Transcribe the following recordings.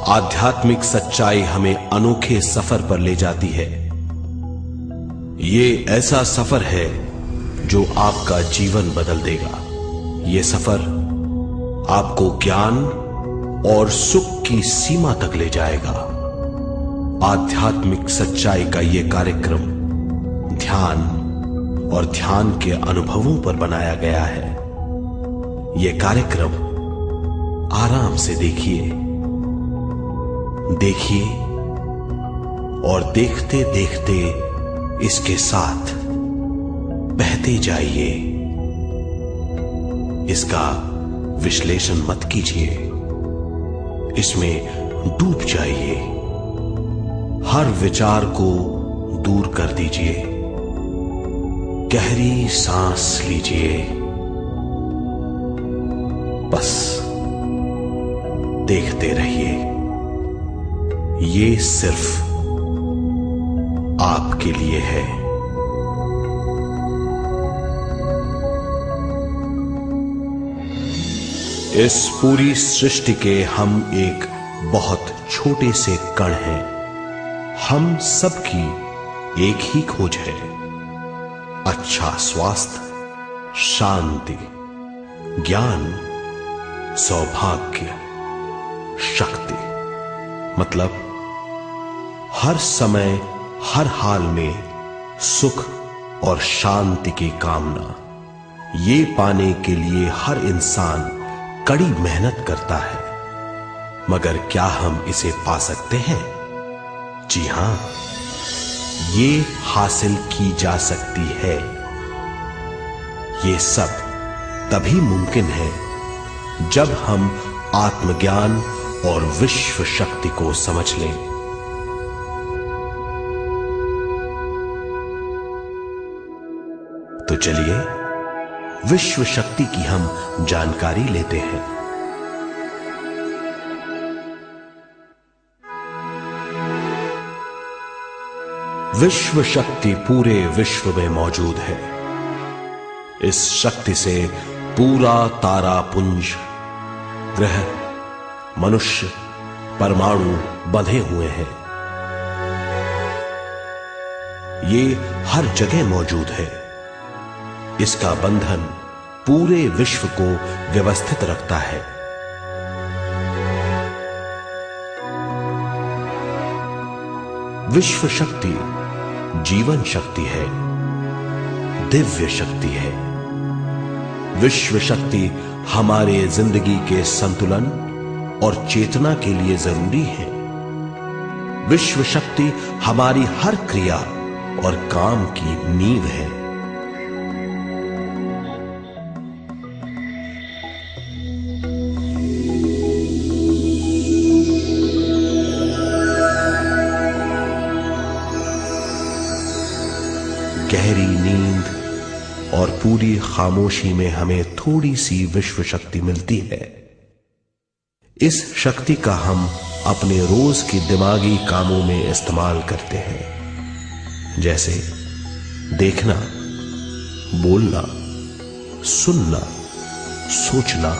आध्यात्मिक सच्चाई हमें अनोखे सफर पर ले जाती है। ये ऐसा सफर है जो आपका जीवन बदल देगा। ये सफर आपको ज्ञान और सुख की सीमा तक ले जाएगा। आध्यात्मिक सच्चाई का यह कार्यक्रम ध्यान और ध्यान के अनुभवों पर बनाया गया है। यह कार्यक्रम आराम से देखिए और देखते देखते इसके साथ बहते जाइए। इसका विश्लेषण मत कीजिए, इसमें डूब जाइए। हर विचार को दूर कर दीजिए। गहरी सांस लीजिए। बस देखते रहिए। ये सिर्फ आपके लिए है। इस पूरी सृष्टि के हम एक बहुत छोटे से कण हैं। हम सबकी एक ही खोज है, अच्छा स्वास्थ्य, शांति, ज्ञान, सौभाग्य, शक्ति। मतलब हर समय हर हाल में सुख और शांति की कामना। ये पाने के लिए हर इंसान कड़ी मेहनत करता है, मगर क्या हम इसे पा सकते हैं? जी हां, ये हासिल की जा सकती है। ये सब तभी मुमकिन है जब हम आत्मज्ञान और विश्व शक्ति को समझ लें। तो चलिए विश्व शक्ति की हम जानकारी लेते हैं। विश्व शक्ति पूरे विश्व में मौजूद है। इस शक्ति से पूरा तारापुंज, ग्रह, मनुष्य, परमाणु बंधे हुए हैं। ये हर जगह मौजूद है। इसका बंधन पूरे विश्व को व्यवस्थित रखता है। विश्व शक्ति जीवन शक्ति है, दिव्य शक्ति है। विश्व शक्ति हमारे जिंदगी के संतुलन और चेतना के लिए जरूरी है। विश्व शक्ति हमारी हर क्रिया और काम की नींव है। गहरी नींद और पूरी खामोशी में हमें थोड़ी सी विश्व शक्ति मिलती है। इस शक्ति का हम अपने रोज की दिमागी कामों में इस्तेमाल करते हैं, जैसे देखना, बोलना, सुनना, सोचना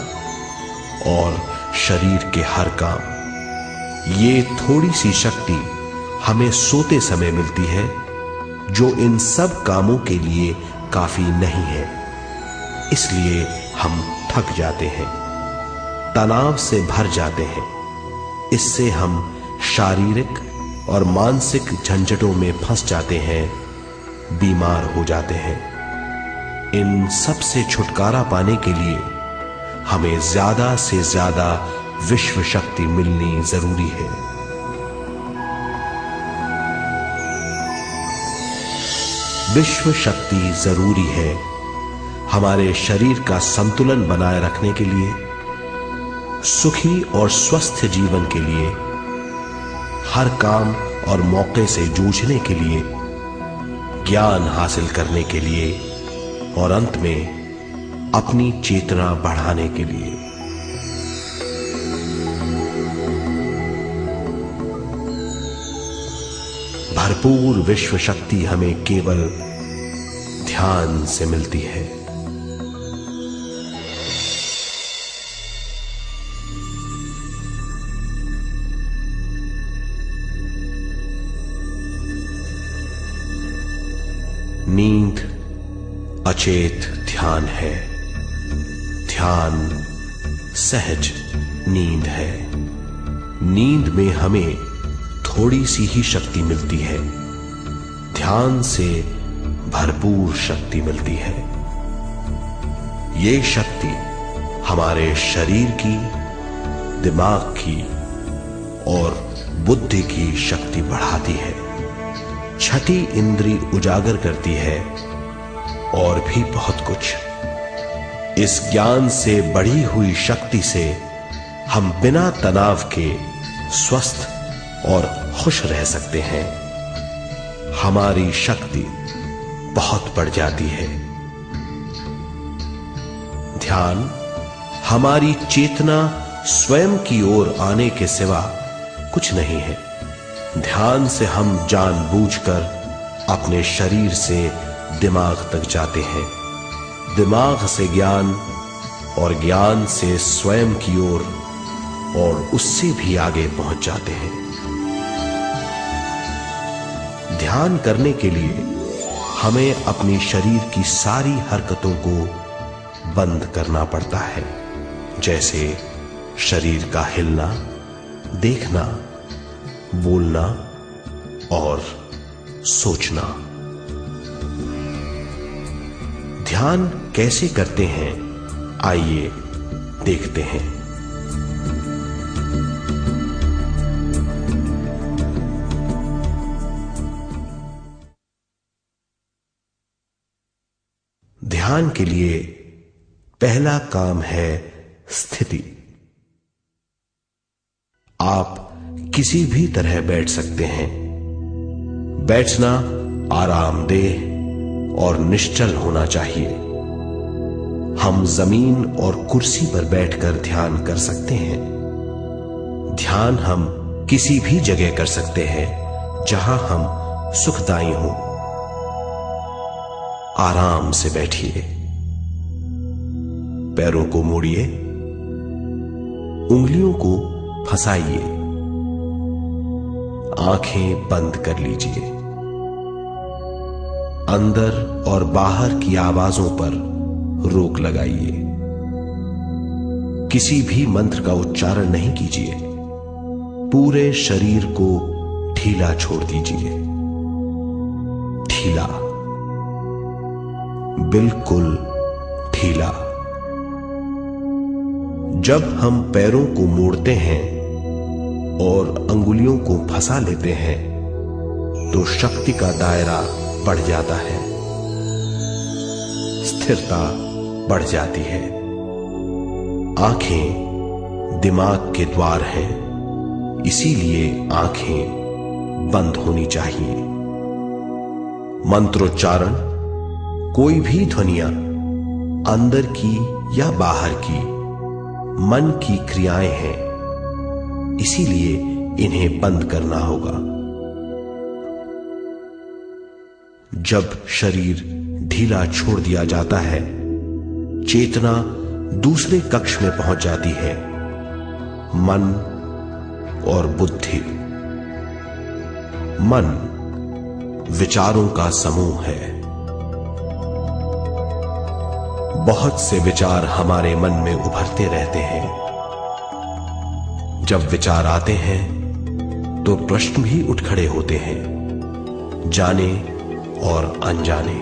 और शरीर के हर काम। ये थोड़ी सी शक्ति हमें सोते समय मिलती है, जो इन सब कामों के लिए काफी नहीं है। इसलिए हम थक जाते हैं, तनाव से भर जाते हैं। इससे हम शारीरिक और मानसिक झंझटों में फंस जाते हैं, बीमार हो जाते हैं। इन सब से छुटकारा पाने के लिए हमें ज्यादा से ज्यादा विश्व शक्ति मिलनी जरूरी है। विश्व शक्ति जरूरी है हमारे शरीर का संतुलन बनाए रखने के लिए, सुखी और स्वस्थ जीवन के लिए, हर काम और मौके से जूझने के लिए, ज्ञान हासिल करने के लिए और अंत में अपनी चेतना बढ़ाने के लिए। भरपूर विश्व शक्ति हमें केवल ध्यान से मिलती है। नींद अचेत ध्यान है, ध्यान सहज नींद है। नींद में हमें थोड़ी सी ही शक्ति मिलती है, ध्यान से भरपूर शक्ति मिलती है। ये शक्ति हमारे शरीर की, दिमाग की और बुद्धि की शक्ति बढ़ाती है, छठी इंद्री उजागर करती है और भी बहुत कुछ। इस ज्ञान से बढ़ी हुई शक्ति से हम बिना तनाव के स्वस्थ और खुश रह सकते हैं। हमारी शक्ति बहुत बढ़ जाती है। ध्यान हमारी चेतना स्वयं की ओर आने के सिवा कुछ नहीं है। ध्यान से हम जानबूझकर अपने शरीर से दिमाग तक जाते हैं, दिमाग से ज्ञान और ज्ञान से स्वयं की ओर और उससे भी आगे पहुंच जाते हैं। ध्यान करने के लिए हमें अपने शरीर की सारी हरकतों को बंद करना पड़ता है, जैसे शरीर का हिलना, देखना, बोलना और सोचना। ध्यान कैसे करते हैं, आइए देखते हैं। ध्यान के लिए पहला काम है स्थिति। आप किसी भी तरह बैठ सकते हैं। बैठना आरामदेह और निश्चल होना चाहिए। हम जमीन और कुर्सी पर बैठकर ध्यान कर सकते हैं। ध्यान हम किसी भी जगह कर सकते हैं जहां हम सुखदायी हों। आराम से बैठिए, पैरों को मोड़िए, उंगलियों को फंसाइए, आंखें बंद कर लीजिए। अंदर और बाहर की आवाजों पर रोक लगाइए। किसी भी मंत्र का उच्चारण नहीं कीजिए। पूरे शरीर को ढीला छोड़ दीजिए। ढीला, बिल्कुल ढीला। जब हम पैरों को मोड़ते हैं और अंगुलियों को फंसा लेते हैं तो शक्ति का दायरा बढ़ जाता है, स्थिरता बढ़ जाती है। आंखें दिमाग के द्वार हैं, इसीलिए आंखें बंद होनी चाहिए। मंत्रोच्चारण, कोई भी ध्वनियां अंदर की या बाहर की मन की क्रियाएं हैं, इसीलिए इन्हें बंद करना होगा। जब शरीर ढीला छोड़ दिया जाता है, चेतना दूसरे कक्ष में पहुंच जाती है। मन और बुद्धि। मन विचारों का समूह है। बहुत से विचार हमारे मन में उभरते रहते हैं। जब विचार आते हैं तो प्रश्न भी उठ खड़े होते हैं, जाने और अनजाने।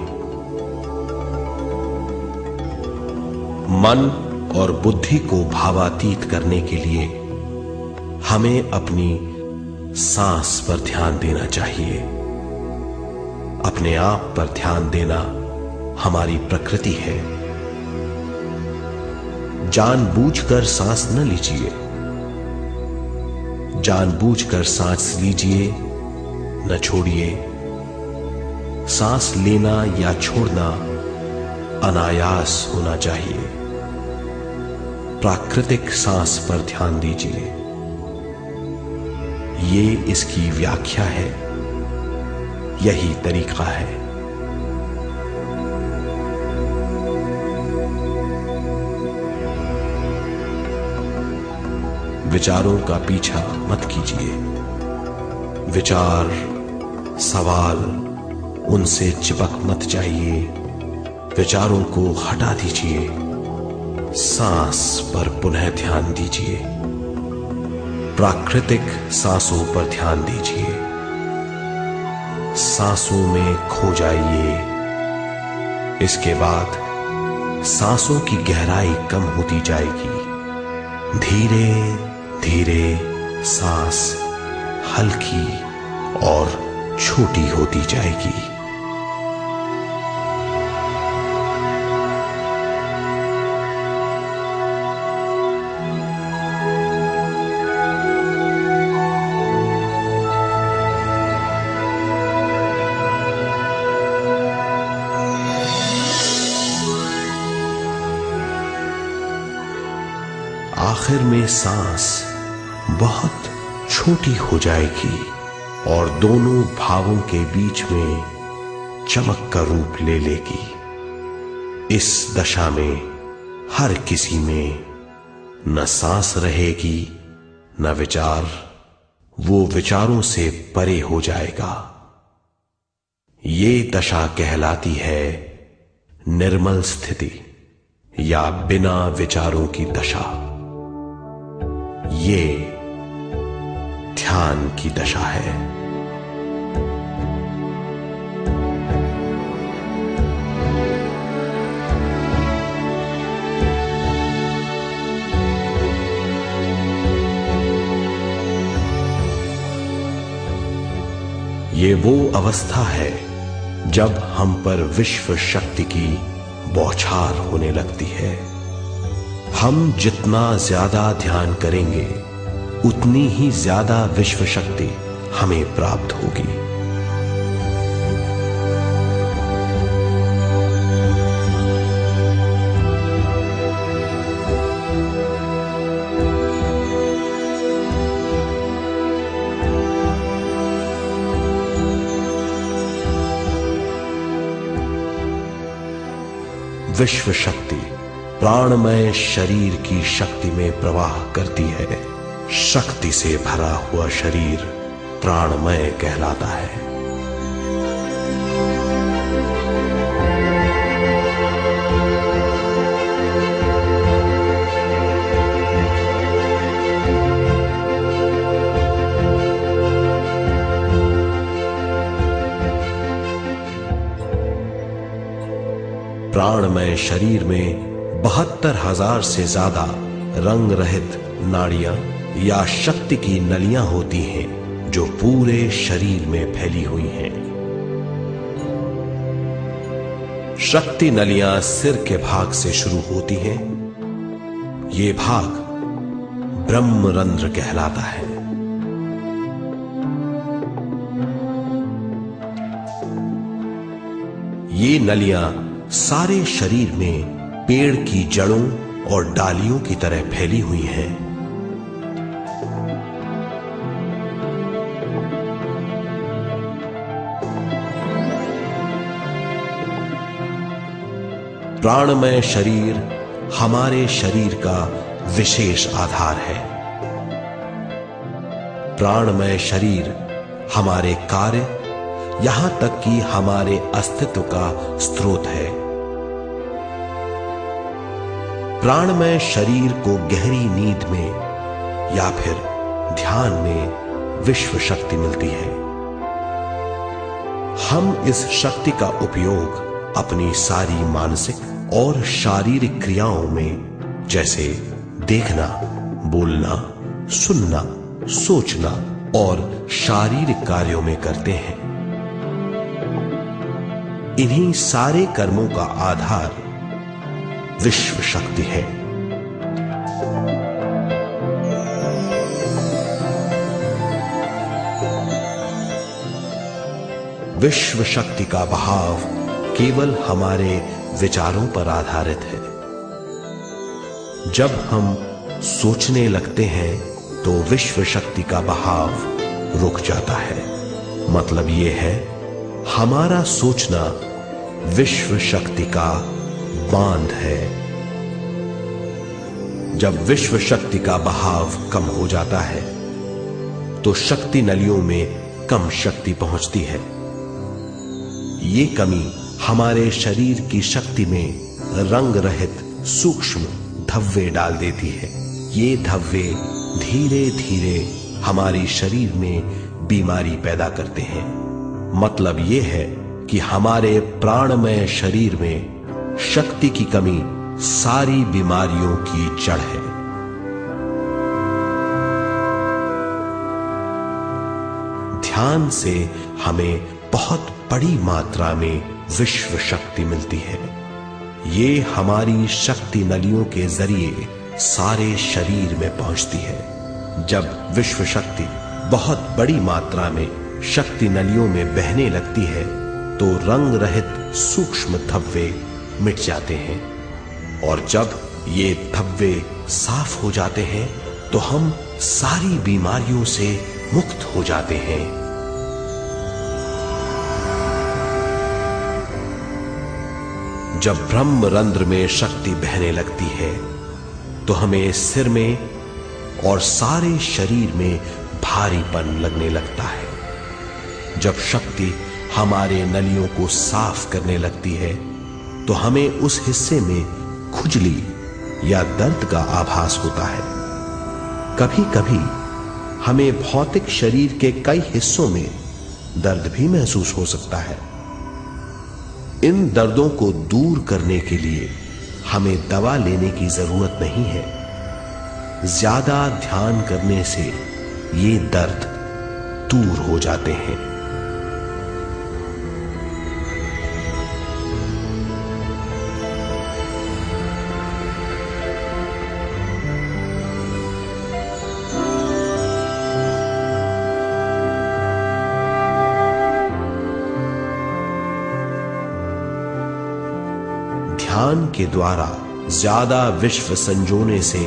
मन और बुद्धि को भावातीत करने के लिए हमें अपनी सांस पर ध्यान देना चाहिए। अपने आप पर ध्यान देना हमारी प्रकृति है। जानबूझकर सांस न लीजिए। जानबूझकर सांस लीजिए, न छोड़िए। सांस लेना या छोड़ना अनायास होना चाहिए। प्राकृतिक सांस पर ध्यान दीजिए। ये इसकी व्याख्या है, यही तरीका है। विचारों का पीछा मत कीजिए। विचार, सवाल, उनसे चिपक मत जाइए, विचारों को हटा दीजिए, सांस पर पुनः ध्यान दीजिए, प्राकृतिक सांसों पर ध्यान दीजिए, सांसों में खो जाइए। इसके बाद सांसों की गहराई कम होती जाएगी, धीरे धीरे सांस हल्की और छोटी होती जाएगी। आखिर में सांस बहुत छोटी हो जाएगी और दोनों भावों के बीच में चमक का रूप ले लेगी। इस दशा में हर किसी में न सांस रहेगी न विचार, वो विचारों से परे हो जाएगा। ये दशा कहलाती है निर्मल स्थिति या बिना विचारों की दशा। ये ध्यान की दशा है। ये वो अवस्था है जब हम पर विश्व शक्ति की बौछार होने लगती है। हम जितना ज्यादा ध्यान करेंगे उतनी ही ज्यादा विश्व शक्ति हमें प्राप्त होगी। विश्व शक्ति प्राणमय शरीर की शक्ति में प्रवाह करती है। शक्ति से भरा हुआ शरीर प्राणमय कहलाता है। प्राणमय शरीर में 72,000 से ज्यादा रंग रहित नाड़ियां या शक्ति की नलियां होती हैं जो पूरे शरीर में फैली हुई हैं। शक्ति नलियां सिर के भाग से शुरू होती हैं। ये भाग ब्रह्मरंध्र कहलाता है। ये नलियां सारे शरीर में पेड़ की जड़ों और डालियों की तरह फैली हुई हैं। प्राणमय शरीर हमारे शरीर का विशेष आधार है। प्राणमय शरीर हमारे कार्य, यहां तक कि हमारे अस्तित्व का स्रोत है। प्राणमय शरीर को गहरी नींद में या फिर ध्यान में विश्व शक्ति मिलती है। हम इस शक्ति का उपयोग अपनी सारी मानसिक और शारीरिक क्रियाओं में, जैसे देखना, बोलना, सुनना, सोचना और शारीरिक कार्यों में करते हैं। इन्हीं सारे कर्मों का आधार विश्व शक्ति है। विश्व शक्ति का बहाव केवल हमारे विचारों पर आधारित है। जब हम सोचने लगते हैं तो विश्व शक्ति का बहाव रुक जाता है। मतलब यह है, हमारा सोचना विश्व शक्ति का बांध है। जब विश्व शक्ति का बहाव कम हो जाता है तो शक्ति नलियों में कम शक्ति पहुंचती है। ये कमी हमारे शरीर की शक्ति में रंग रहित सूक्ष्म धब्बे डाल देती है। ये धब्बे धीरे धीरे हमारे शरीर में बीमारी पैदा करते हैं। मतलब ये है कि हमारे प्राणमय शरीर में शक्ति की कमी सारी बीमारियों की जड़ है। ध्यान से हमें बहुत बड़ी मात्रा में विश्व शक्ति मिलती है। ये हमारी शक्ति नलियों के जरिए सारे शरीर में पहुंचती है। जब विश्व शक्ति बहुत बड़ी मात्रा में शक्ति नलियों में बहने लगती है तो रंग रहित सूक्ष्म धब्बे मिट जाते हैं, और जब ये धब्बे साफ हो जाते हैं तो हम सारी बीमारियों से मुक्त हो जाते हैं। जब ब्रह्म रंध्र में शक्ति बहने लगती है तो हमें सिर में और सारे शरीर में भारीपन लगने लगता है। जब शक्ति हमारे नलियों को साफ करने लगती है तो हमें उस हिस्से में खुजली या दर्द का आभास होता है। कभी कभी हमें भौतिक शरीर के कई हिस्सों में दर्द भी महसूस हो सकता है। इन दर्दों को दूर करने के लिए हमें दवा लेने की जरूरत नहीं है। ज्यादा ध्यान करने से ये दर्द दूर हो जाते हैं। ध्यान के द्वारा ज्यादा विश्व संजोने से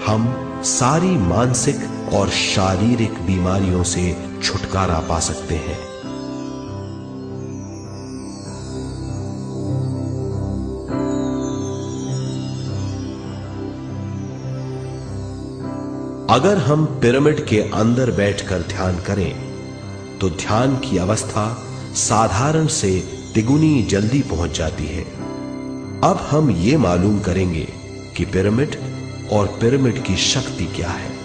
हम सारी मानसिक और शारीरिक बीमारियों से छुटकारा पा सकते हैं। अगर हम पिरामिड के अंदर बैठकर ध्यान करें तो ध्यान की अवस्था साधारण से तिगुनी जल्दी पहुंच जाती है। अब हम ये मालूम करेंगे कि पिरामिड और पिरामिड की शक्ति क्या है।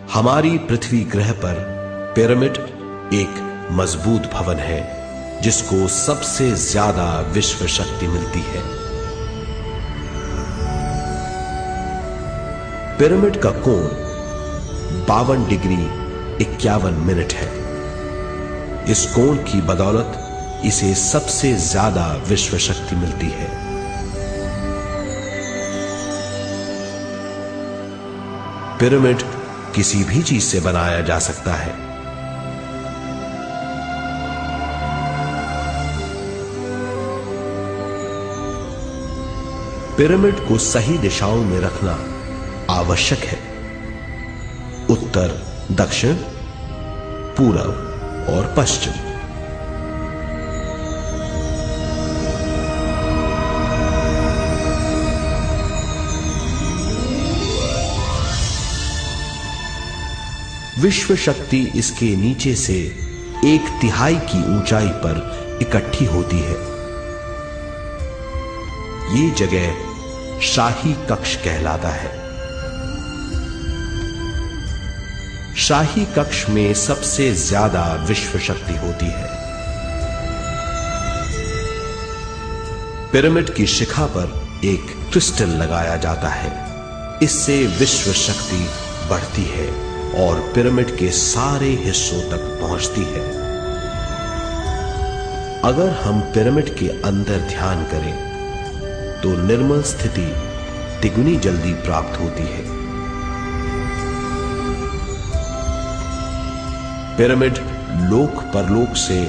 हमारी पृथ्वी ग्रह पर पिरामिड एक मजबूत भवन है जिसको सबसे ज्यादा विश्व शक्ति मिलती है। पिरामिड का कोण 52 डिग्री 51 मिनट है। इस कोण की बदौलत इसे सबसे ज्यादा विश्व शक्ति मिलती है। पिरामिड किसी भी चीज से बनाया जा सकता है। पिरामिड को सही दिशाओं में रखना आवश्यक है। उत्तर, दक्षिण, पूरब और पश्चिम। विश्व शक्ति इसके नीचे से 1/3 की ऊंचाई पर इकट्ठी होती है। ये जगह शाही कक्ष कहलाता है। शाही कक्ष में सबसे ज्यादा विश्व शक्ति होती है। पिरामिड की शिखा पर एक क्रिस्टल लगाया जाता है। इससे विश्व शक्ति बढ़ती है और पिरामिड के सारे हिस्सों तक पहुंचती है। अगर हम पिरामिड के अंदर ध्यान करें तो निर्मल स्थिति तिगुनी जल्दी प्राप्त होती है। पिरामिड लोक परलोक से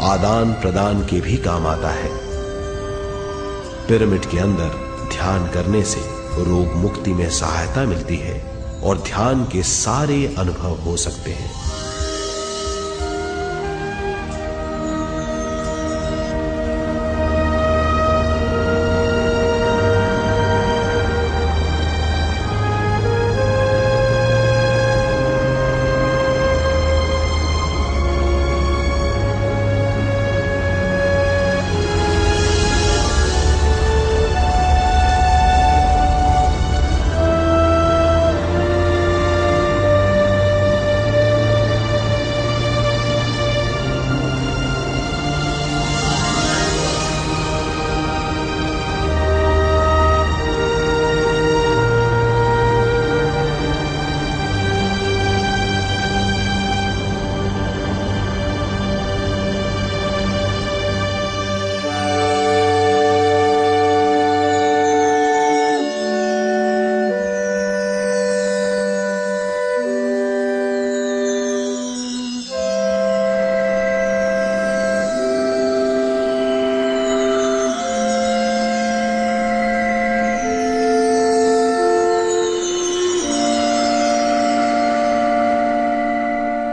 आदान प्रदान के भी काम आता है। पिरामिड के अंदर ध्यान करने से रोग मुक्ति में सहायता मिलती है और ध्यान के सारे अनुभव हो सकते हैं।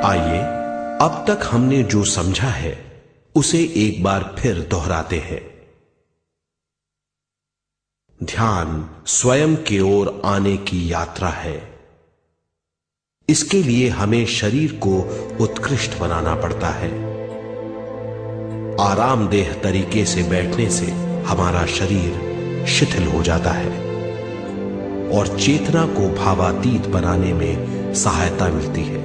आइए अब तक हमने जो समझा है उसे एक बार फिर दोहराते हैं। ध्यान स्वयं की ओर आने की यात्रा है। इसके लिए हमें शरीर को उत्कृष्ट बनाना पड़ता है। आरामदेह तरीके से बैठने से हमारा शरीर शिथिल हो जाता है और चेतना को भावातीत बनाने में सहायता मिलती है।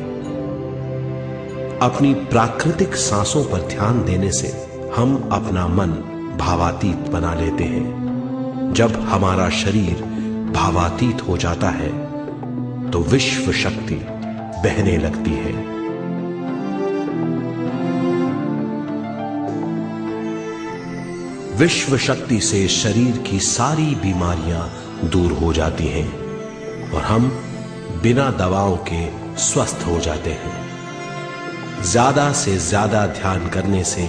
अपनी प्राकृतिक सांसों पर ध्यान देने से हम अपना मन भावातीत बना लेते हैं। जब हमारा शरीर भावातीत हो जाता है तो विश्व शक्ति बहने लगती है। विश्व शक्ति से शरीर की सारी बीमारियां दूर हो जाती हैं और हम बिना दवाओं के स्वस्थ हो जाते हैं। ज्यादा से ज्यादा ध्यान करने से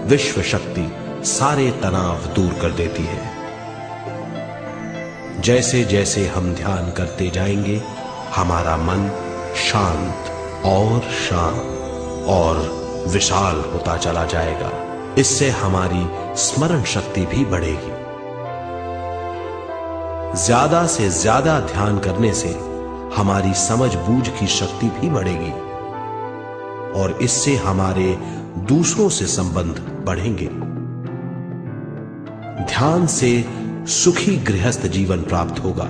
विश्व शक्ति सारे तनाव दूर कर देती है। जैसे जैसे हम ध्यान करते जाएंगे हमारा मन शांत और विशाल होता चला जाएगा। इससे हमारी स्मरण शक्ति भी बढ़ेगी। ज्यादा से ज्यादा ध्यान करने से हमारी समझ बूझ की शक्ति भी बढ़ेगी और इससे हमारे दूसरों से संबंध बढ़ेंगे। ध्यान से सुखी गृहस्थ जीवन प्राप्त होगा,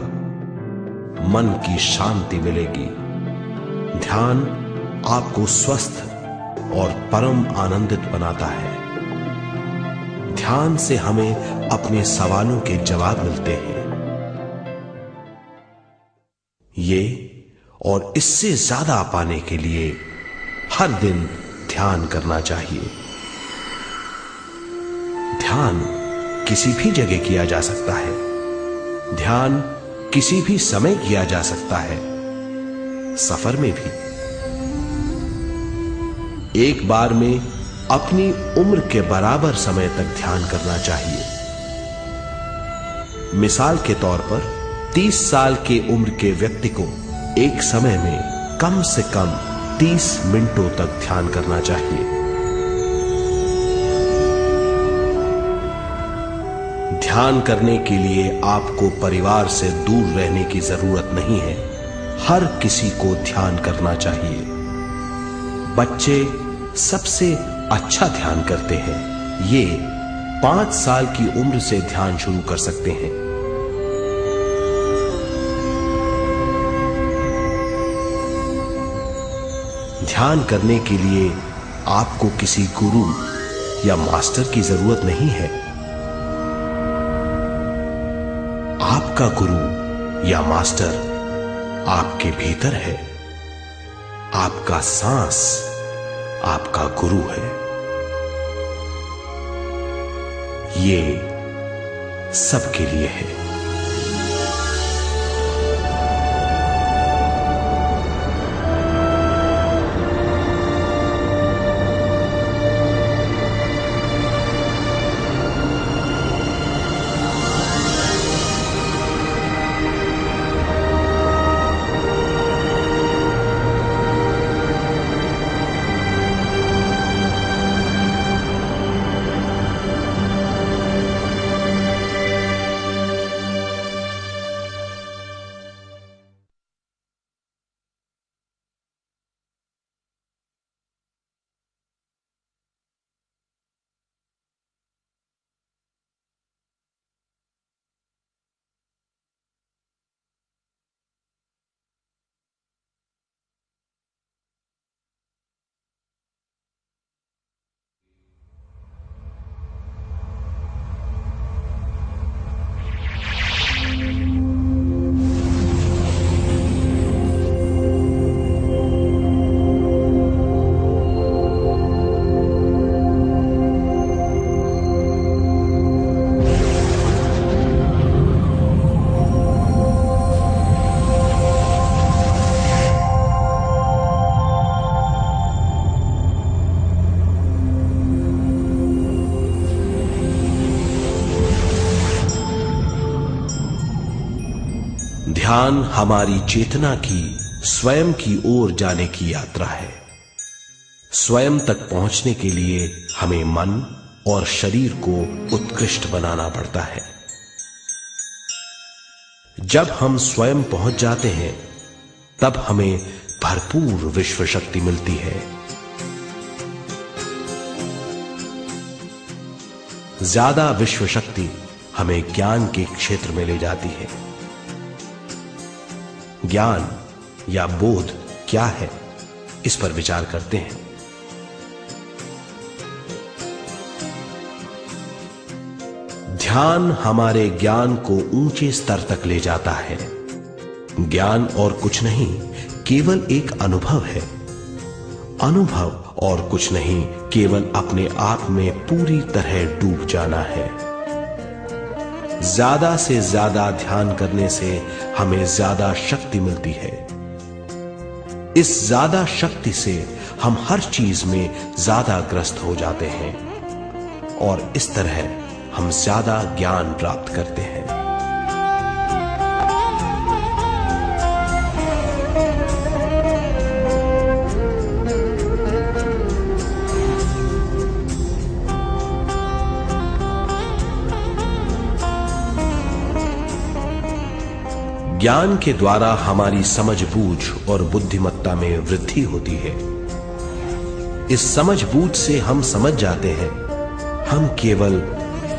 मन की शांति मिलेगी। ध्यान आपको स्वस्थ और परम आनंदित बनाता है। ध्यान से हमें अपने सवालों के जवाब मिलते हैं। ये और इससे ज्यादा पाने के लिए हर दिन ध्यान करना चाहिए। ध्यान किसी भी जगह किया जा सकता है। ध्यान किसी भी समय किया जा सकता है, सफर में भी। एक बार में अपनी उम्र के बराबर समय तक ध्यान करना चाहिए। मिसाल के तौर पर 30 साल की उम्र के व्यक्ति को एक समय में कम से कम 30 मिनटों तक ध्यान करना चाहिए। ध्यान करने के लिए आपको परिवार से दूर रहने की जरूरत नहीं है। हर किसी को ध्यान करना चाहिए। बच्चे सबसे अच्छा ध्यान करते हैं। ये 5 साल की उम्र से ध्यान शुरू कर सकते हैं। ध्यान करने के लिए आपको किसी गुरु या मास्टर की जरूरत नहीं है। आपका गुरु या मास्टर आपके भीतर है। आपका सांस आपका गुरु है। ये सबके लिए है। ध्यान हमारी चेतना की स्वयं की ओर जाने की यात्रा है। स्वयं तक पहुंचने के लिए हमें मन और शरीर को उत्कृष्ट बनाना पड़ता है। जब हम स्वयं पहुंच जाते हैं तब हमें भरपूर विश्व शक्ति मिलती है। ज्यादा विश्व शक्ति हमें ज्ञान के क्षेत्र में ले जाती है। ज्ञान या बोध क्या है, इस पर विचार करते हैं। ध्यान हमारे ज्ञान को ऊंचे स्तर तक ले जाता है। ज्ञान और कुछ नहीं, केवल एक अनुभव है। अनुभव और कुछ नहीं, केवल अपने आप में पूरी तरह डूब जाना है। ज्यादा से ज्यादा ध्यान करने से हमें ज्यादा शक्ति मिलती है। इस ज्यादा शक्ति से हम हर चीज में ज्यादा ग्रस्त हो जाते हैं और इस तरह हम ज्यादा ज्ञान प्राप्त करते हैं। ज्ञान के द्वारा हमारी समझबूझ और बुद्धिमत्ता में वृद्धि होती है। इस समझबूझ से हम समझ जाते हैं हम केवल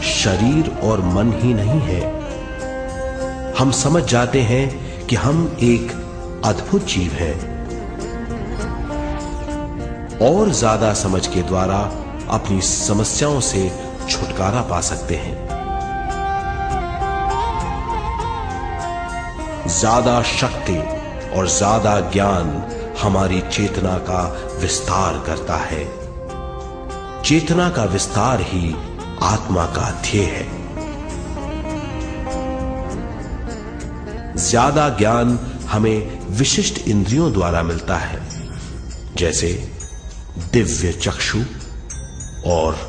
शरीर और मन ही नहीं है। हम समझ जाते हैं कि हम एक अद्भुत जीव हैं। और ज्यादा समझ के द्वारा अपनी समस्याओं से छुटकारा पा सकते हैं। ज्यादा शक्ति और ज्यादा ज्ञान हमारी चेतना का विस्तार करता है। चेतना का विस्तार ही आत्मा का ध्येय है। ज्यादा ज्ञान हमें विशिष्ट इंद्रियों द्वारा मिलता है, जैसे दिव्य चक्षु और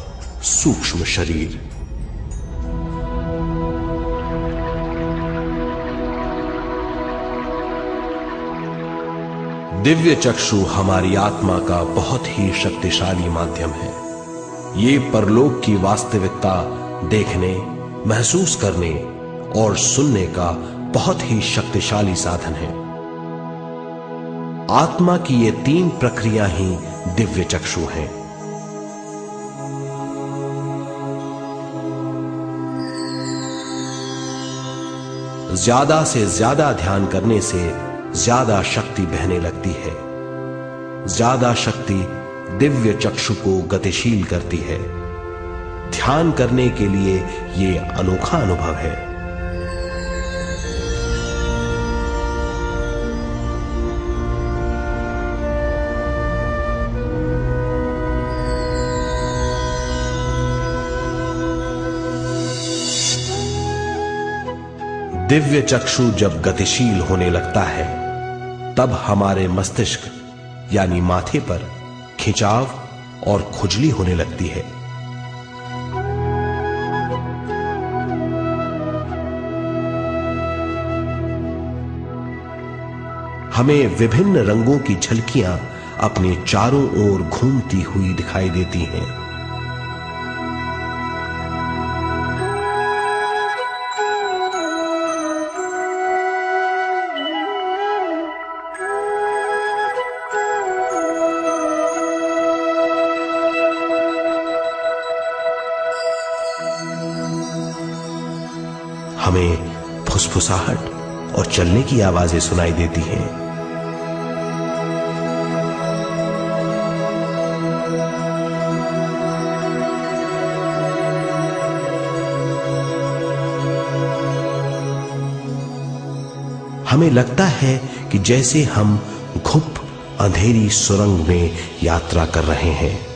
सूक्ष्म शरीर। दिव्य चक्षु हमारी आत्मा का बहुत ही शक्तिशाली माध्यम है। ये परलोक की वास्तविकता देखने, महसूस करने और सुनने का बहुत ही शक्तिशाली साधन है। आत्मा की ये तीन प्रक्रिया ही दिव्य चक्षु हैं। ज्यादा से ज्यादा ध्यान करने से ज्यादा शक्ति बहने लगती है। ज्यादा शक्ति दिव्य चक्षु को गतिशील करती है। ध्यान करने के लिए यह अनोखा अनुभव है। दिव्य चक्षु जब गतिशील होने लगता है तब हमारे मस्तिष्क यानी माथे पर खिंचाव और खुजली होने लगती है। हमें विभिन्न रंगों की झलकियां अपने चारों ओर घूमती हुई दिखाई देती हैं। हमें फुसफुसाहट और चलने की आवाजें सुनाई देती हैं। हमें लगता है कि जैसे हम घुप अंधेरी सुरंग में यात्रा कर रहे हैं।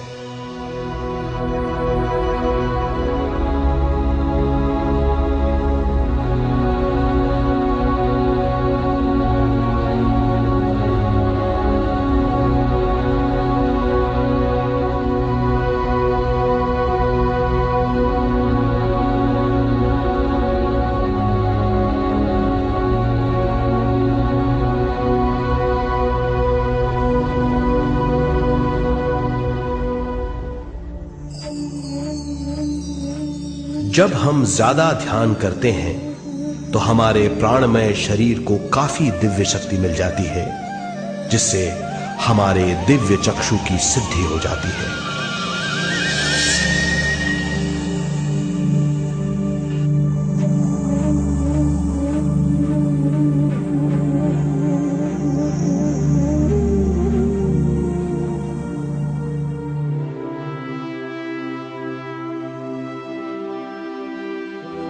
जब हम ज्यादा ध्यान करते हैं तो हमारे प्राणमय शरीर को काफी दिव्य शक्ति मिल जाती है, जिससे हमारे दिव्य चक्षु की सिद्धि हो जाती है।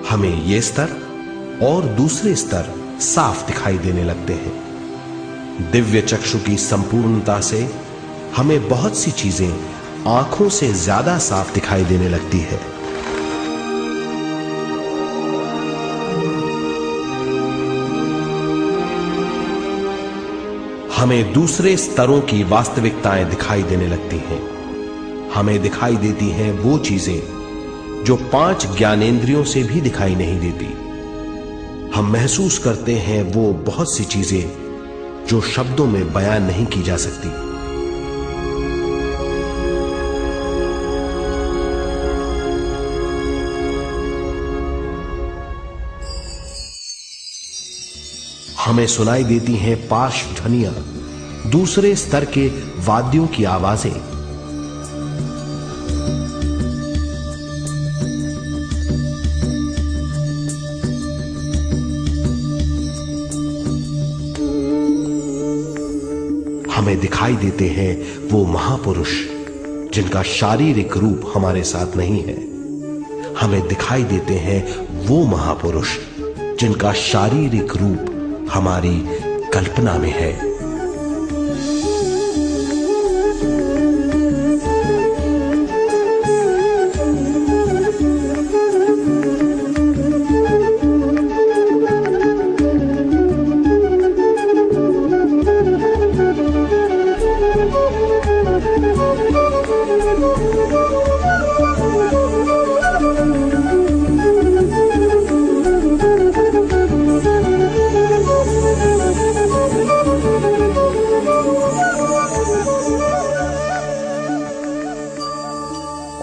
हमें ये स्तर और दूसरे स्तर साफ दिखाई देने लगते हैं। दिव्य चक्षु की संपूर्णता से हमें बहुत सी चीजें आंखों से ज्यादा साफ दिखाई देने लगती है। हमें दूसरे स्तरों की वास्तविकताएं दिखाई देने लगती हैं। हमें दिखाई देती हैं वो चीजें जो 5 ज्ञानेंद्रियों से भी दिखाई नहीं देती। हम महसूस करते हैं वो बहुत सी चीजें जो शब्दों में बयान नहीं की जा सकती। हमें सुनाई देती हैं पार्श्व ध्वनियां, दूसरे स्तर के वाद्यों की आवाजें। हमें दिखाई देते हैं वो महापुरुष जिनका शारीरिक रूप हमारे साथ नहीं है। हमें दिखाई देते हैं वो महापुरुष जिनका शारीरिक रूप हमारी कल्पना में है।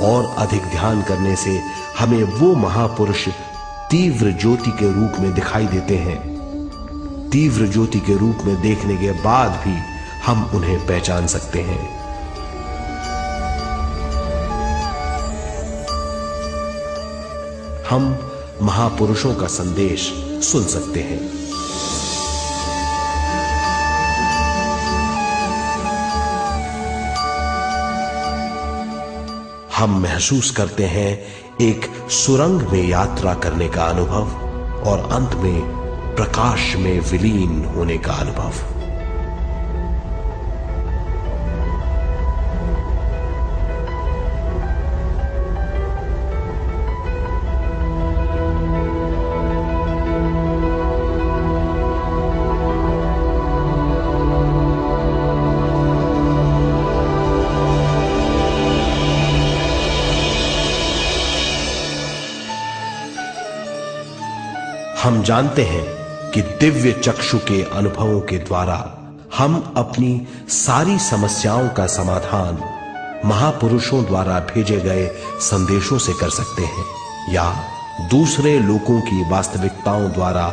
और अधिक ध्यान करने से हमें वो महापुरुष तीव्र ज्योति के रूप में दिखाई देते हैं। तीव्र ज्योति के रूप में देखने के बाद भी हम उन्हें पहचान सकते हैं। हम महापुरुषों का संदेश सुन सकते हैं। हम महसूस करते हैं एक सुरंग में यात्रा करने का अनुभव और अंत में प्रकाश में विलीन होने का अनुभव। हम जानते हैं कि दिव्य चक्षु के अनुभवों के द्वारा हम अपनी सारी समस्याओं का समाधान महापुरुषों द्वारा भेजे गए संदेशों से कर सकते हैं, या दूसरे लोगों की वास्तविकताओं द्वारा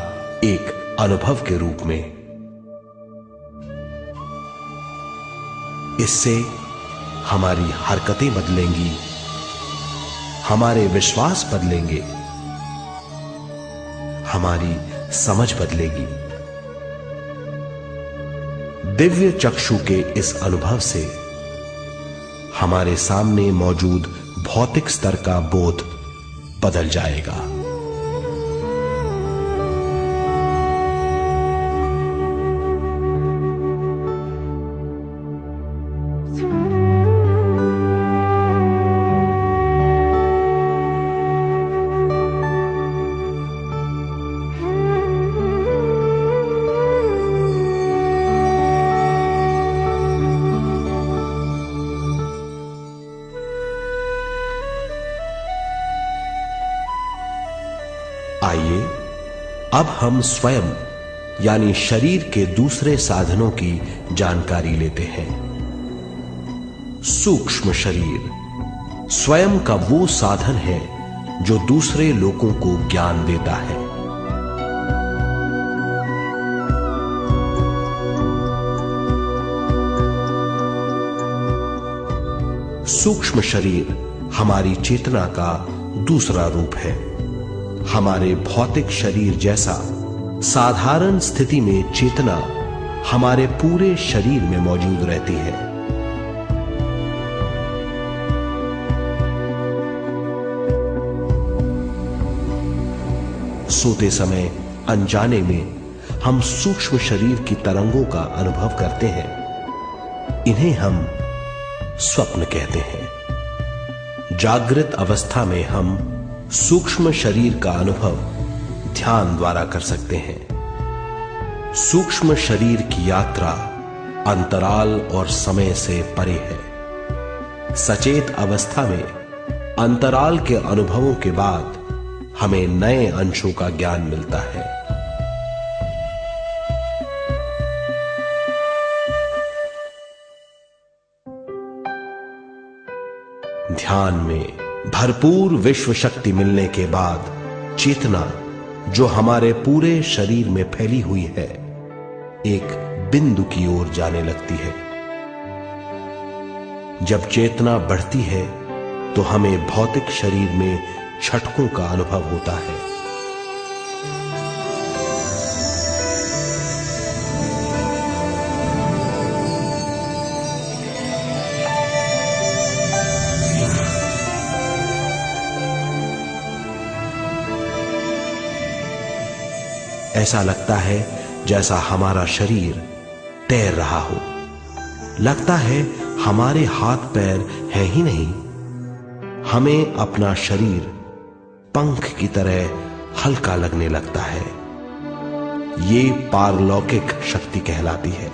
एक अनुभव के रूप में। इससे हमारी हरकतें बदलेंगी, हमारे विश्वास बदलेंगे, हमारी समझ बदलेगी। दिव्य चक्षु के इस अनुभव से हमारे सामने मौजूद भौतिक स्तर का बोध बदल जाएगा। आइए अब हम स्वयं यानी शरीर के दूसरे साधनों की जानकारी लेते हैं। सूक्ष्म शरीर स्वयं का वो साधन है जो दूसरे लोगों को ज्ञान देता है। सूक्ष्म शरीर हमारी चेतना का दूसरा रूप है। हमारे भौतिक शरीर जैसा साधारण स्थिति में चेतना हमारे पूरे शरीर में मौजूद रहती है। सोते समय अनजाने में हम सूक्ष्म शरीर की तरंगों का अनुभव करते हैं। इन्हें हम स्वप्न कहते हैं। जागृत अवस्था में हम सूक्ष्म शरीर का अनुभव ध्यान द्वारा कर सकते हैं। सूक्ष्म शरीर की यात्रा अंतराल और समय से परे है। सचेत अवस्था में अंतराल के अनुभवों के बाद हमें नए अंशों का ज्ञान मिलता है। ध्यान में भरपूर विश्व शक्ति मिलने के बाद चेतना जो हमारे पूरे शरीर में फैली हुई है एक बिंदु की ओर जाने लगती है। जब चेतना बढ़ती है तो हमें भौतिक शरीर में झटकों का अनुभव होता है। ऐसा लगता है जैसा हमारा शरीर तैर रहा हो। लगता है हमारे हाथ पैर हैं ही नहीं। हमें अपना शरीर पंख की तरह हल्का लगने लगता है। ये पारलौकिक शक्ति कहलाती है।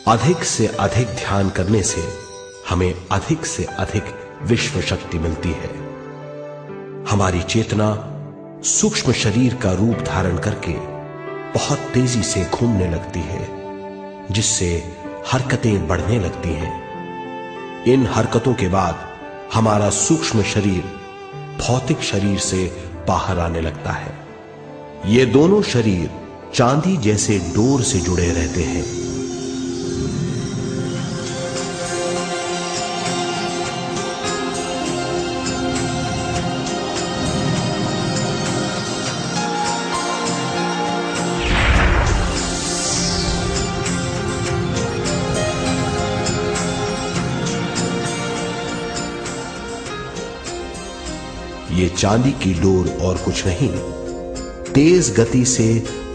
अधिक से अधिक ध्यान करने से हमें अधिक से अधिक विश्व शक्ति मिलती है। हमारी चेतना सूक्ष्म शरीर का रूप धारण करके बहुत तेजी से घूमने लगती है, जिससे हरकतें बढ़ने लगती हैं। इन हरकतों के बाद हमारा सूक्ष्म शरीर भौतिक शरीर से बाहर आने लगता है। ये दोनों शरीर चांदी जैसे डोर से जुड़े रहते हैं। ये चांदी की डोर और कुछ नहीं, तेज गति से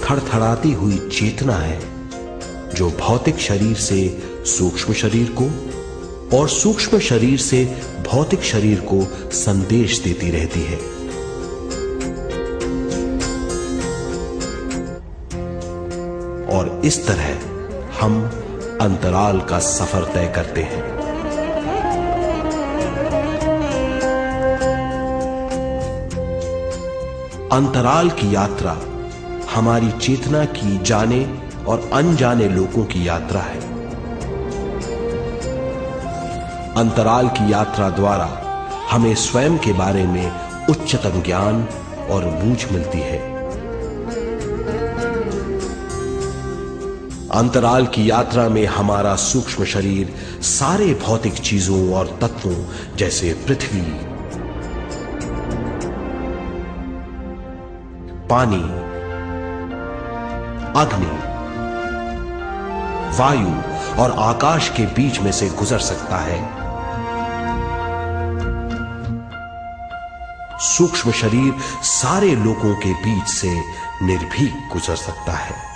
थड़थड़ाती हुई चेतना है, जो भौतिक शरीर से सूक्ष्म शरीर को और सूक्ष्म शरीर से भौतिक शरीर को संदेश देती रहती है। और इस तरह हम अंतराल का सफर तय करते हैं। अंतराल की यात्रा हमारी चेतना की जाने और अनजाने लोगों की यात्रा है। अंतराल की यात्रा द्वारा हमें स्वयं के बारे में उच्चतम ज्ञान और बूझ मिलती है। अंतराल की यात्रा में हमारा सूक्ष्म शरीर सारे भौतिक चीजों और तत्वों जैसे पृथ्वी, पानी, अग्नि, वायु और आकाश के बीच में से गुजर सकता है। सूक्ष्म शरीर सारे लोगों के बीच से निर्भीक गुजर सकता है।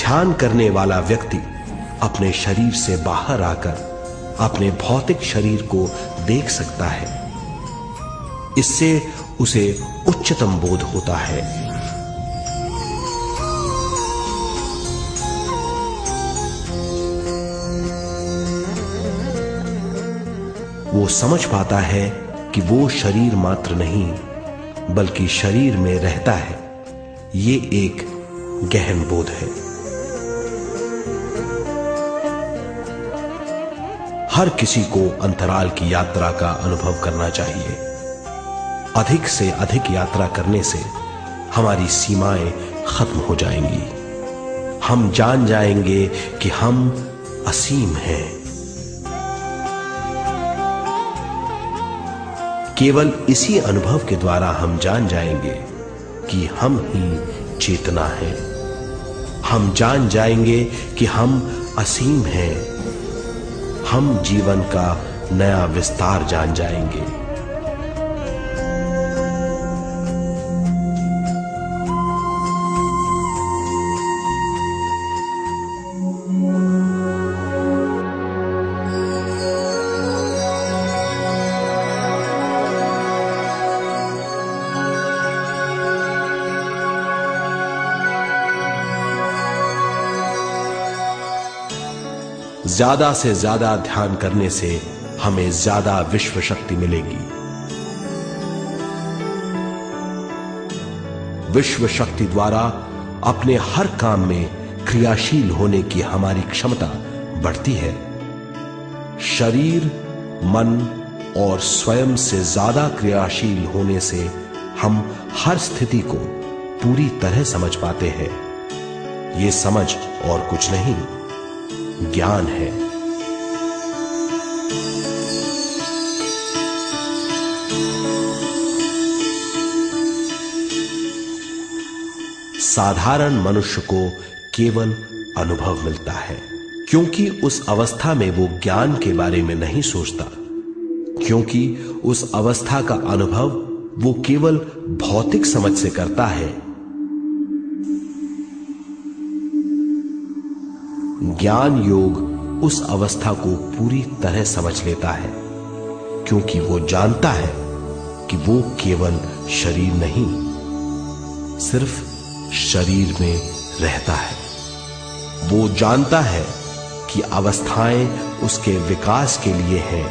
ध्यान करने वाला व्यक्ति अपने शरीर से बाहर आकर अपने भौतिक शरीर को देख सकता है। इससे उसे उच्चतम बोध होता है। वो समझ पाता है कि वो शरीर मात्र नहीं बल्कि शरीर में रहता है। ये एक गहन बोध है। हर किसी को अंतराल की यात्रा का अनुभव करना चाहिए। अधिक से अधिक यात्रा करने से हमारी सीमाएं खत्म हो जाएंगी। हम जान जाएंगे कि हम असीम हैं। केवल इसी अनुभव के द्वारा हम जान जाएंगे कि हम ही चेतना है। हम जान जाएंगे कि हम असीम हैं। हम जीवन का नया विस्तार जान जाएंगे। ज्यादा से ज्यादा ध्यान करने से हमें ज्यादा विश्व शक्ति मिलेगी। विश्व शक्ति द्वारा अपने हर काम में क्रियाशील होने की हमारी क्षमता बढ़ती है। शरीर, मन और स्वयं से ज्यादा क्रियाशील होने से हम हर स्थिति को पूरी तरह समझ पाते हैं। ये समझ और कुछ नहीं, ज्ञान है। साधारण मनुष्य को केवल अनुभव मिलता है, क्योंकि उस अवस्था में वो ज्ञान के बारे में नहीं सोचता, क्योंकि उस अवस्था का अनुभव वो केवल भौतिक समझ से करता है। ज्ञान योग उस अवस्था को पूरी तरह समझ लेता है, क्योंकि वो जानता है कि वो केवल शरीर नहीं, सिर्फ शरीर में रहता है। वो जानता है कि अवस्थाएं उसके विकास के लिए हैं।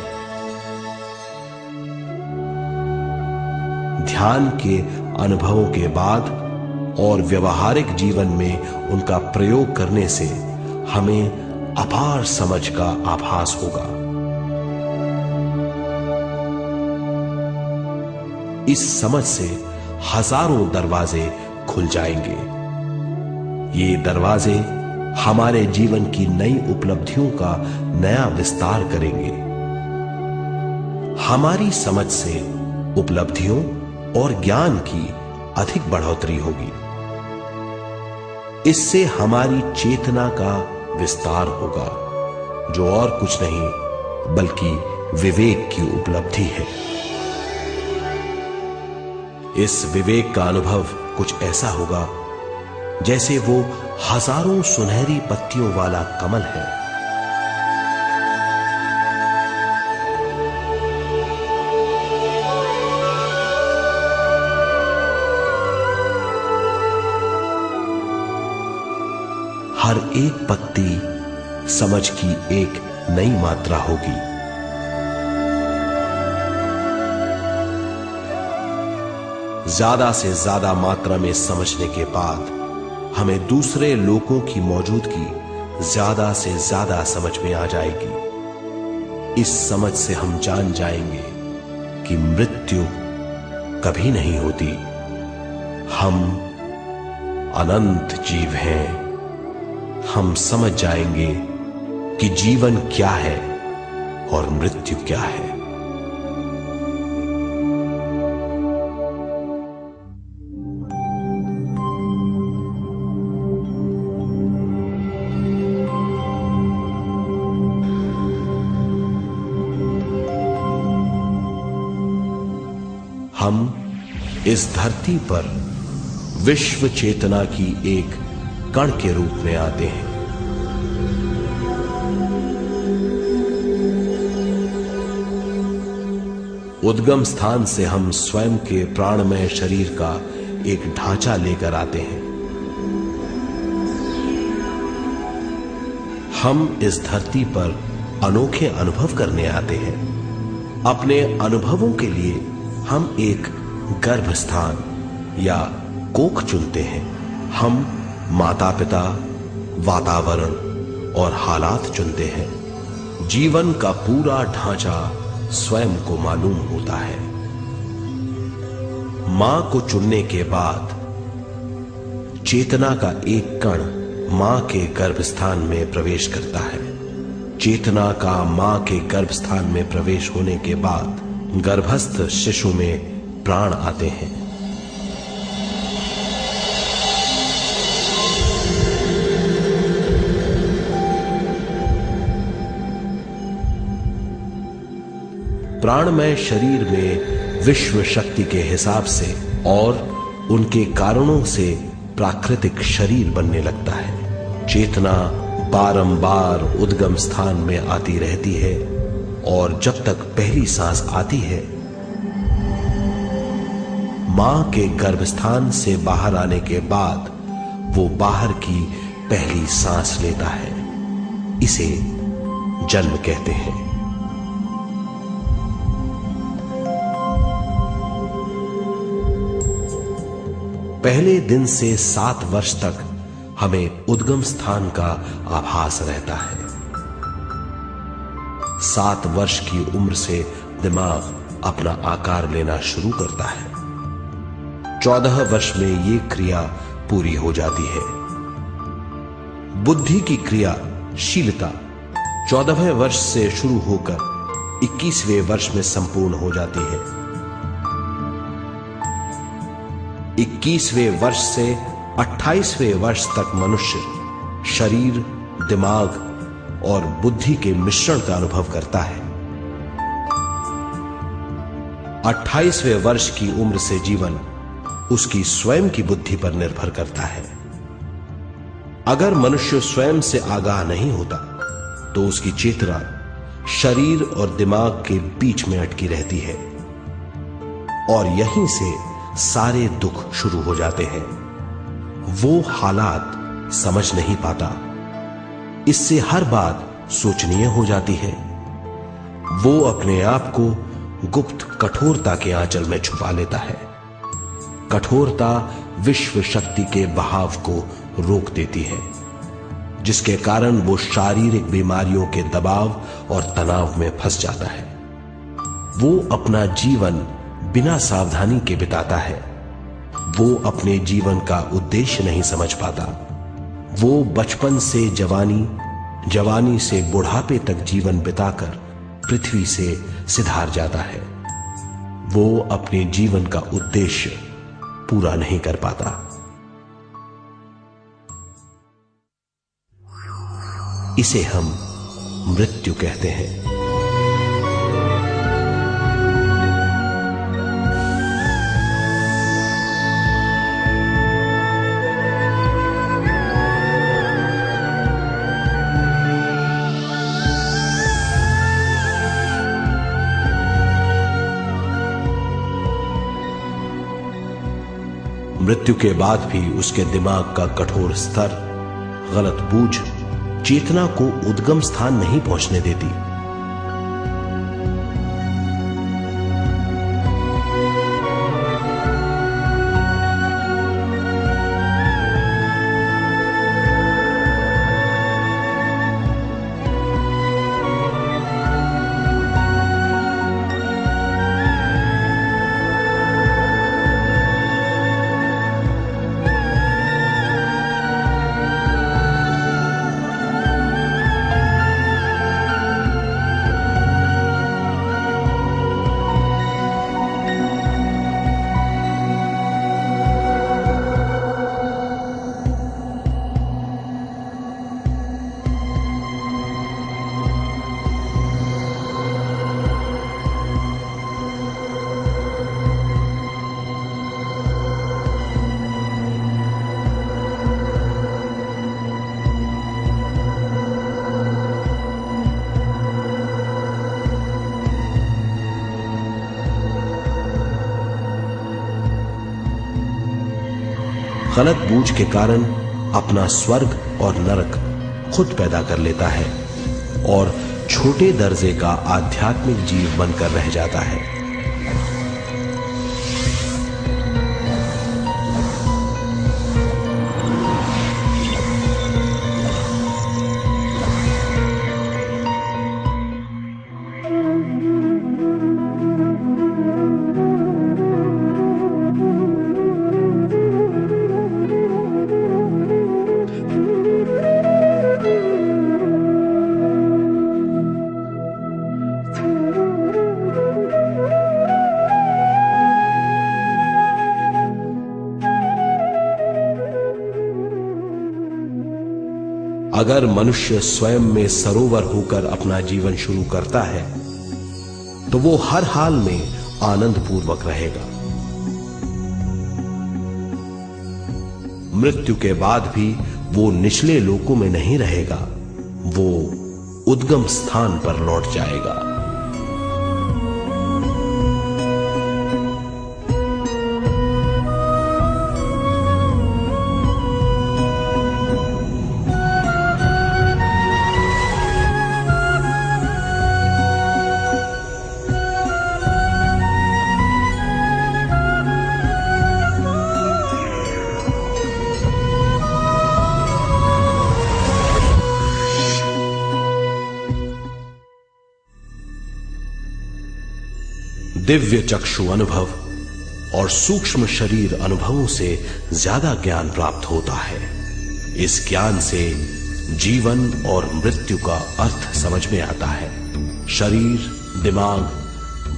ध्यान के अनुभवों के बाद और व्यवहारिक जीवन में उनका प्रयोग करने से हमें अपार समझ का आभास होगा। इस समझ से हजारों दरवाजे खुल जाएंगे। ये दरवाजे हमारे जीवन की नई उपलब्धियों का नया विस्तार करेंगे। हमारी समझ से उपलब्धियों और ज्ञान की अधिक बढ़ोतरी होगी। इससे हमारी चेतना का विस्तार होगा, जो और कुछ नहीं बल्कि विवेक की उपलब्धि है। इस विवेक का अनुभव कुछ ऐसा होगा जैसे वो हजारों सुनहरी पत्तियों वाला कमल है। हर एक पत्ती समझ की एक नई मात्रा होगी। ज्यादा से ज्यादा मात्रा में समझने के बाद हमें दूसरे लोगों की मौजूदगी ज्यादा से ज्यादा समझ में आ जाएगी। इस समझ से हम जान जाएंगे कि मृत्यु कभी नहीं होती। हम अनंत जीव हैं। हम समझ जाएंगे कि जीवन क्या है और मृत्यु क्या है। हम इस धरती पर विश्व चेतना की एक कण के रूप में आते हैं। उद्गम स्थान से हम स्वयं के प्राणमय शरीर का एक ढांचा लेकर आते हैं। हम इस धरती पर अनोखे अनुभव करने आते हैं। अपने अनुभवों के लिए हम एक गर्भ स्थान या कोख चुनते हैं। हम माता पिता, वातावरण और हालात चुनते हैं। जीवन का पूरा ढांचा स्वयं को मालूम होता है। मां को चुनने के बाद चेतना का एक कण मां के गर्भस्थान में प्रवेश करता है। चेतना का मां के गर्भस्थान में प्रवेश होने के बाद गर्भस्थ शिशु में प्राण आते हैं। प्राणमय शरीर में विश्व शक्ति के हिसाब से और उनके कारणों से प्राकृतिक शरीर बनने लगता है। चेतना बारंबार उद्गम स्थान में आती रहती है और जब तक पहली सांस आती है, मां के गर्भस्थान से बाहर आने के बाद वो बाहर की पहली सांस लेता है। इसे जन्म कहते हैं। पहले दिन से 7 वर्ष तक हमें उद्गम स्थान का आभास रहता है। 7 वर्ष की उम्र से दिमाग अपना आकार लेना शुरू करता है। 14 वर्ष में ये क्रिया पूरी हो जाती है। बुद्धि की क्रियाशीलता 14वें वर्ष से शुरू होकर 21वें वर्ष में संपूर्ण हो जाती है। 21वें वर्ष से 28वें वर्ष तक मनुष्य शरीर, दिमाग और बुद्धि के मिश्रण का अनुभव करता है। 28वें वर्ष की उम्र से जीवन उसकी स्वयं की बुद्धि पर निर्भर करता है। अगर मनुष्य स्वयं से आगाह नहीं होता तो उसकी चेतना शरीर और दिमाग के बीच में अटकी रहती है और यहीं से सारे दुख शुरू हो जाते हैं। वो हालात समझ नहीं पाता, इससे हर बात सोचनीय हो जाती है। वो अपने आप को गुप्त कठोरता के आंचल में छुपा लेता है। कठोरता विश्व शक्ति के बहाव को रोक देती है, जिसके कारण वो शारीरिक बीमारियों के दबाव और तनाव में फंस जाता है। वो अपना जीवन बिना सावधानी के बिताता है। वो अपने जीवन का उद्देश्य नहीं समझ पाता। वो बचपन से जवानी, जवानी से बुढ़ापे तक जीवन बिताकर पृथ्वी से सिधार जाता है। वो अपने जीवन का उद्देश्य पूरा नहीं कर पाता। इसे हम मृत्यु कहते हैं। मृत्यु के बाद भी उसके दिमाग का कठोर स्तर, गलत बूझ चेतना को उद्गम स्थान नहीं पहुंचने देती। गलत बूझ के कारण अपना स्वर्ग और नरक खुद पैदा कर लेता है और छोटे दर्जे का आध्यात्मिक जीव बनकर रह जाता है। अगर मनुष्य स्वयं में सरोवर होकर अपना जीवन शुरू करता है तो वो हर हाल में आनंद पूर्वक रहेगा। मृत्यु के बाद भी वो निचले लोकों में नहीं रहेगा, वो उद्गम स्थान पर लौट जाएगा। दिव्य चक्षु अनुभव और सूक्ष्म शरीर अनुभवों से ज्यादा ज्ञान प्राप्त होता है। इस ज्ञान से जीवन और मृत्यु का अर्थ समझ में आता है। शरीर, दिमाग,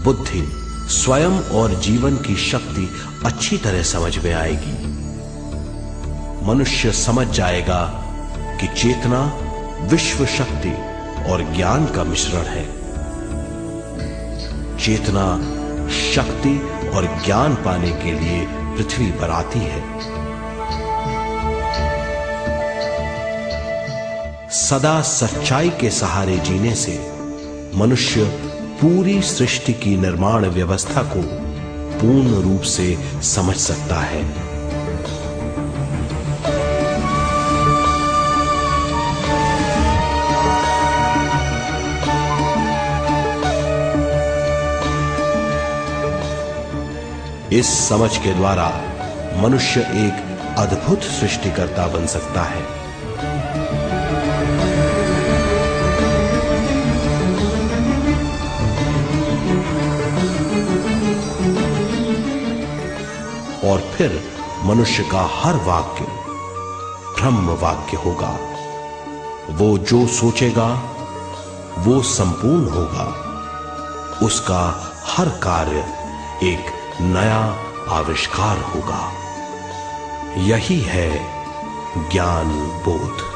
बुद्धि, स्वयं और जीवन की शक्ति अच्छी तरह समझ में आएगी। मनुष्य समझ जाएगा कि चेतना विश्व शक्ति और ज्ञान का मिश्रण है। चेतना शक्ति और ज्ञान पाने के लिए पृथ्वी पर आती है। सदा सच्चाई के सहारे जीने से मनुष्य पूरी सृष्टि की निर्माण व्यवस्था को पूर्ण रूप से समझ सकता है। इस समझ के द्वारा मनुष्य एक अद्भुत सृष्टिकर्ता बन सकता है। और फिर मनुष्य का हर वाक्य ब्रह्म वाक्य होगा। वो जो सोचेगा वो संपूर्ण होगा। उसका हर कार्य एक नया आविष्कार होगा। यही है ज्ञान बोध।